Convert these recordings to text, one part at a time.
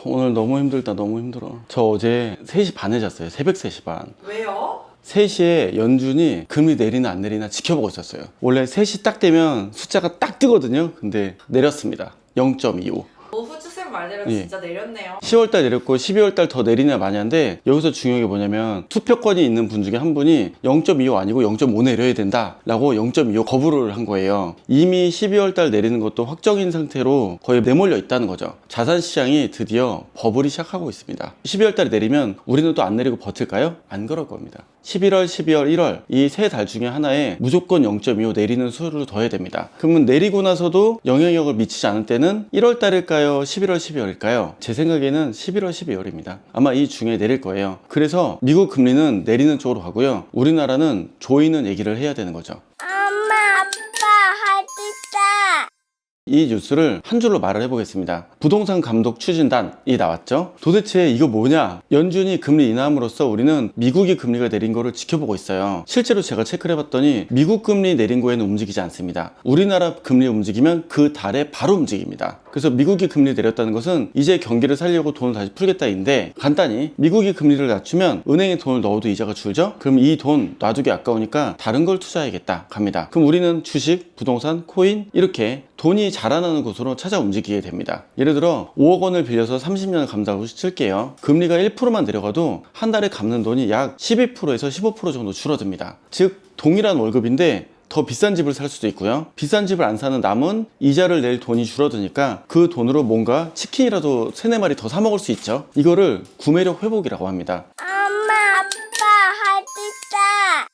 오늘 너무 힘들다. 너무 힘들어. 저 어제 3시 반에 잤어요. 새벽 3시 반. 왜요? 3시에 연준이 금리 내리나 안 내리나 지켜보고 있었어요. 원래 3시 딱 되면 숫자가 딱 뜨거든요. 근데 내렸습니다. 0.25. 후추쌤 말대로 예. 진짜 내렸네요. 10월달 내렸고 12월달 더 내리냐 마냐인데, 여기서 중요한 게 뭐냐면 투표권이 있는 분 중에 한 분이 0.25 아니고 0.5 내려야 된다 라고 0.25 거부를 한 거예요. 이미 12월달 내리는 것도 확정인 상태로 거의 내몰려 있다는 거죠. 자산시장이 드디어 버블이 시작하고 있습니다. 12월달에 내리면 우리는 또 안 내리고 버틸까요? 안 그럴 겁니다. 11월, 12월, 1월 이 세 달 중에 하나에 무조건 0.25 내리는 수를 더해야 됩니다. 그러면 내리고 나서도 영향력을 미치지 않을 때는 1월달일까요? 11월, 12월일까요? 제 생각에는 11월, 12월입니다. 아마 이 중에 내릴 거예요. 그래서 미국 금리는 내리는 쪽으로 가고요. 우리나라는 조이는 얘기를 해야 되는 거죠. 엄마, 아빠, 할 수 있다. 이 뉴스를 한 줄로 말을 해보겠습니다. 부동산 감독 추진단이 나왔죠. 도대체 이거 뭐냐? 연준이 금리 인하함으로써 우리는 미국이 금리가 내린 거를 지켜보고 있어요. 실제로 제가 체크를 해봤더니 미국 금리 내린 거에는 움직이지 않습니다. 우리나라 금리 움직이면 그 달에 바로 움직입니다. 그래서 미국이 금리 내렸다는 것은 이제 경기를 살려고 돈을 다시 풀겠다인데, 간단히 미국이 금리를 낮추면 은행에 돈을 넣어도 이자가 줄죠? 그럼 이 돈 놔두기 아까우니까 다른 걸 투자해야겠다 갑니다. 그럼 우리는 주식, 부동산, 코인 이렇게 돈이 자라나는 곳으로 찾아 움직이게 됩니다. 예를 들어 5억 원을 빌려서 30년을 갚는다고 칠게요. 금리가 1%만 내려가도 한 달에 갚는 돈이 약 12%에서 15% 정도 줄어듭니다. 즉 동일한 월급인데 더 비싼 집을 살 수도 있고요. 비싼 집을 안 사는 남은 이자를 낼 돈이 줄어드니까 그 돈으로 뭔가 치킨이라도 3-4마리 더 사 먹을 수 있죠. 이거를 구매력 회복이라고 합니다. 엄마, 아빠, 할 수 있다.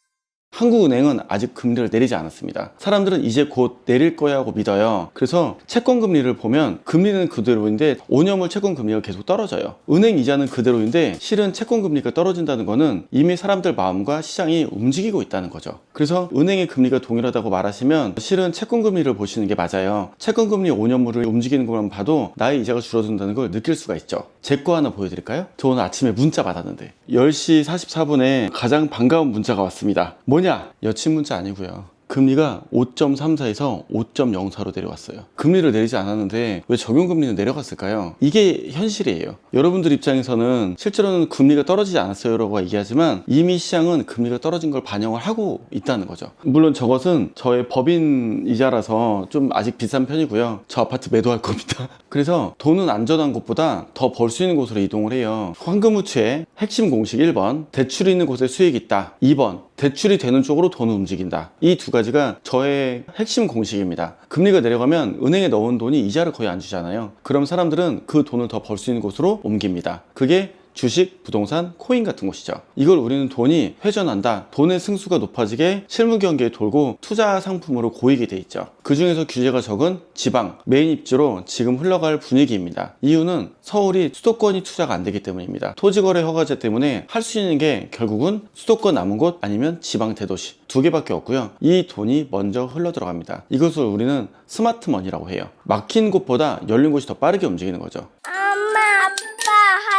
한국은행은 아직 금리를 내리지 않았습니다. 사람들은 이제 곧 내릴 거야 하고 믿어요. 그래서 채권 금리를 보면 금리는 그대로인데 5년물 채권 금리가 계속 떨어져요. 은행 이자는 그대로인데 실은 채권 금리가 떨어진다는 거는 이미 사람들 마음과 시장이 움직이고 있다는 거죠. 그래서 은행의 금리가 동일하다고 말하시면 실은 채권 금리를 보시는 게 맞아요. 채권 금리 5년물을 움직이는 것만 봐도 나의 이자가 줄어든다는 걸 느낄 수가 있죠. 제 거 하나 보여드릴까요? 저 오늘 아침에 문자 받았는데 10시 44분에 가장 반가운 문자가 왔습니다. 뭐냐? 여친 문자 아니고요. 금리가 5.34에서 5.04로 내려왔어요. 금리를 내리지 않았는데 왜 적용금리는 내려갔을까요? 이게 현실이에요. 여러분들 입장에서는 실제로는 금리가 떨어지지 않았어요 라고 얘기하지만 이미 시장은 금리가 떨어진 걸 반영을 하고 있다는 거죠. 물론 저것은 저의 법인 이자라서 좀 아직 비싼 편이고요. 저 아파트 매도할 겁니다. 그래서 돈은 안전한 곳보다 더 벌 수 있는 곳으로 이동을 해요. 황금우추의 핵심 공식 1번, 대출이 있는 곳에 수익이 있다. 2번, 대출이 되는 쪽으로 돈을 움직인다. 이 두 가지가 저의 핵심 공식입니다. 금리가 내려가면 은행에 넣은 돈이 이자를 거의 안 주잖아요. 그럼 사람들은 그 돈을 더 벌 수 있는 곳으로 옮깁니다. 그게 주식, 부동산, 코인 같은 곳이죠. 이걸 우리는 돈이 회전한다. 돈의 승수가 높아지게 실무 경기에 돌고 투자 상품으로 고이게 돼 있죠. 그 중에서 규제가 적은 지방, 메인 입지로 지금 흘러갈 분위기입니다. 이유는 서울이 수도권이 투자가 안 되기 때문입니다. 토지거래 허가제 때문에 할 수 있는 게 결국은 수도권 남은 곳 아니면 지방 대도시 두 개밖에 없고요. 이 돈이 먼저 흘러 들어갑니다. 이것을 우리는 스마트머니라고 해요. 막힌 곳보다 열린 곳이 더 빠르게 움직이는 거죠. 엄마, 아빠,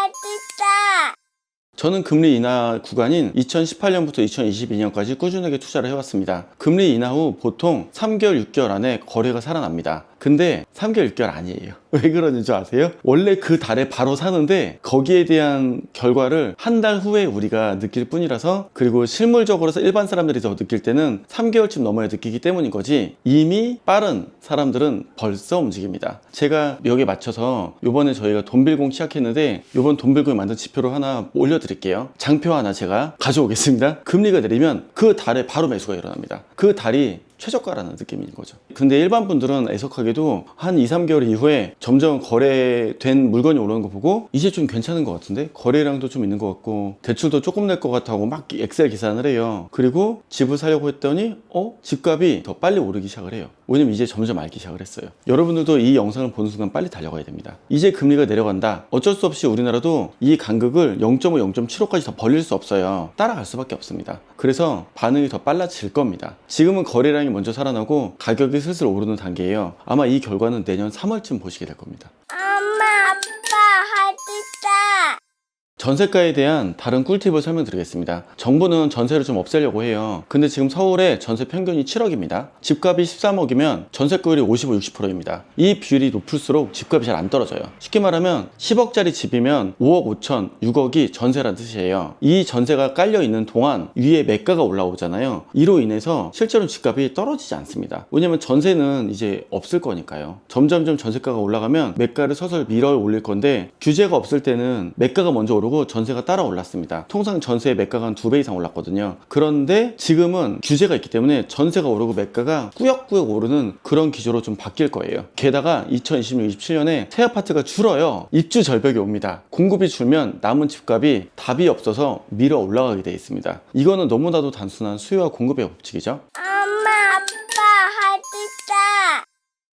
할 수 있다. 저는 금리 인하 구간인 2018년부터 2022년까지 꾸준하게 투자를 해왔습니다. 금리 인하 후 보통 3개월, 6개월 안에 거래가 살아납니다. 근데 3개월, 6개월 아니에요. 왜 그러는지 아세요? 원래 그 달에 바로 사는데 거기에 대한 결과를 한 달 후에 우리가 느낄 뿐이라서, 그리고 실물적으로 일반 사람들이 더 느낄 때는 3개월쯤 넘어야 느끼기 때문인 거지, 이미 빠른 사람들은 벌써 움직입니다. 제가 여기에 맞춰서 요번에 저희가 돈빌공 시작했는데 요번 돈빌공에 만든 지표를 하나 올려드릴게요. 장표 하나 제가 가져오겠습니다. 금리가 내리면 그 달에 바로 매수가 일어납니다. 그 달이 최저가라는 느낌인 거죠. 근데 일반 분들은 애석하게도 한 2-3개월 이후에 점점 거래된 물건이 오르는 거 보고 이제 좀 괜찮은 것 같은데, 거래량도 좀 있는 것 같고 대출도 조금 낼 것 같다고 막 엑셀 계산을 해요. 그리고 집을 사려고 했더니 집값이 더 빨리 오르기 시작을 해요. 왜냐면 이제 점점 알기 시작을 했어요. 여러분들도 이 영상을 보는 순간 빨리 달려가야 됩니다. 이제 금리가 내려간다. 어쩔 수 없이 우리나라도 이 간극을 0.5, 0.75까지 더 벌릴 수 없어요. 따라갈 수밖에 없습니다. 그래서 반응이 더 빨라질 겁니다. 지금은 거래량이 먼저 살아나고 가격이 슬슬 오르는 단계예요. 아마 이 결과는 내년 3월쯤 보시게 될 겁니다. 엄마, 아빠, 할 수 있다. 전세가에 대한 다른 꿀팁을 설명드리겠습니다. 정부는 전세를 좀 없애려고 해요. 근데 지금 서울의 전세 평균이 7억입니다. 집값이 13억이면 전세가율이 55, 60%입니다. 이 비율이 높을수록 집값이 잘 안 떨어져요. 쉽게 말하면 10억짜리 집이면 5억 5천, 6억이 전세란 뜻이에요. 이 전세가 깔려 있는 동안 위에 매가가 올라오잖아요. 이로 인해서 실제로 집값이 떨어지지 않습니다. 왜냐면 전세는 이제 없을 거니까요. 점점점 전세가가 올라가면 매가를 서서히 밀어 올릴 건데 규제가 없을 때는 매가가 먼저 오르고 전세가 따라 올랐습니다. 통상 전세의 매가가 한 2배 이상 올랐거든요. 그런데 지금은 규제가 있기 때문에 전세가 오르고 매가가 꾸역꾸역 오르는 그런 기조로 좀 바뀔 거예요. 게다가 2026, 27년에 새 아파트가 줄어요. 입주 절벽이 옵니다. 공급이 줄면 남은 집값이 답이 없어서 밀어 올라가게 돼 있습니다. 이거는 너무나도 단순한 수요와 공급의 법칙이죠. 엄마, 아빠, 할 수 있다.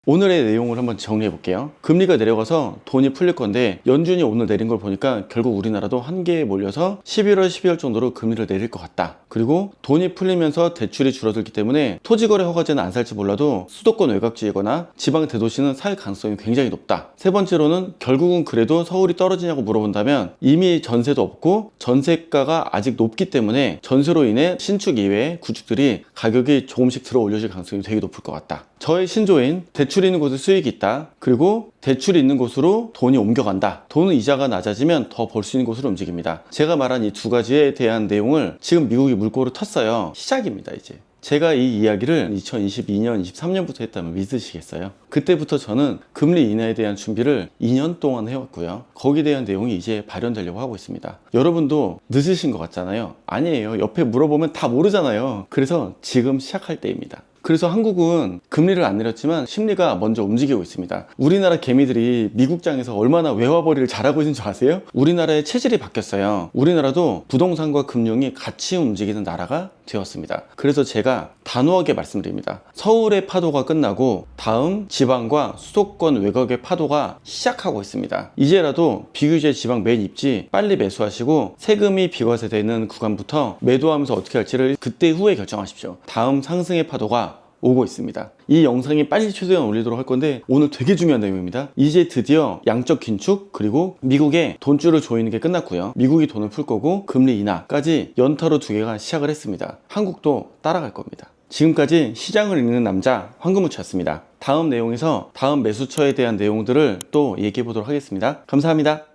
오늘의 내용을 한번 정리해 볼게요. 금리가 내려가서 돈이 풀릴 건데 연준이 오늘 내린 걸 보니까 결국 우리나라도 한계에 몰려서 11월, 12월 정도로 금리를 내릴 것 같다. 그리고 돈이 풀리면서 대출이 줄어들기 때문에 토지거래 허가제는 안 살지 몰라도 수도권 외곽지이거나 지방 대도시는 살 가능성이 굉장히 높다. 세 번째로는 결국은 그래도 서울이 떨어지냐고 물어본다면 이미 전세도 없고 전세가가 아직 높기 때문에 전세로 인해 신축 이외의 구축들이 가격이 조금씩 들어 올려질 가능성이 되게 높을 것 같다. 저의 신조인 대출이 있는 곳에 수익이 있다. 그리고 대출이 있는 곳으로 돈이 옮겨간다. 돈은 이자가 낮아지면 더 벌 수 있는 곳으로 움직입니다. 제가 말한 이 두 가지에 대한 내용을 지금 미국이 물꼬를 텄어요. 시작입니다, 이제. 제가 이 이야기를 2022년, 23년부터 했다면 믿으시겠어요? 그때부터 저는 금리 인하에 대한 준비를 2년 동안 해왔고요. 거기에 대한 내용이 이제 발현되려고 하고 있습니다. 여러분도 늦으신 것 같잖아요. 아니에요. 옆에 물어보면 다 모르잖아요. 그래서 지금 시작할 때입니다. 그래서 한국은 금리를 안 내렸지만 심리가 먼저 움직이고 있습니다. 우리나라 개미들이 미국장에서 얼마나 외화벌이를 잘하고 있는 줄 아세요? 우리나라의 체질이 바뀌었어요. 우리나라도 부동산과 금융이 같이 움직이는 나라가 되었습니다. 그래서 제가 단호하게 말씀드립니다. 서울의 파도가 끝나고 다음 지방과 수도권 외곽의 파도가 시작하고 있습니다. 이제라도 비규제 지방 메인 입지 빨리 매수하시고 세금이 비과세되는 구간부터 매도하면서 어떻게 할지를 그때 후에 결정하십시오. 다음 상승의 파도가 오고 있습니다. 이 영상이 빨리 최대한 올리도록 할 건데 오늘 되게 중요한 내용입니다. 이제 드디어 양적 긴축 그리고 미국의 돈줄을 조이는 게 끝났고요. 미국이 돈을 풀 거고 금리 인하까지 연타로 두 개가 시작을 했습니다. 한국도 따라갈 겁니다. 지금까지 시장을 읽는 남자 황금우치였습니다. 다음 내용에서 다음 매수처에 대한 내용들을 또 얘기해 보도록 하겠습니다. 감사합니다.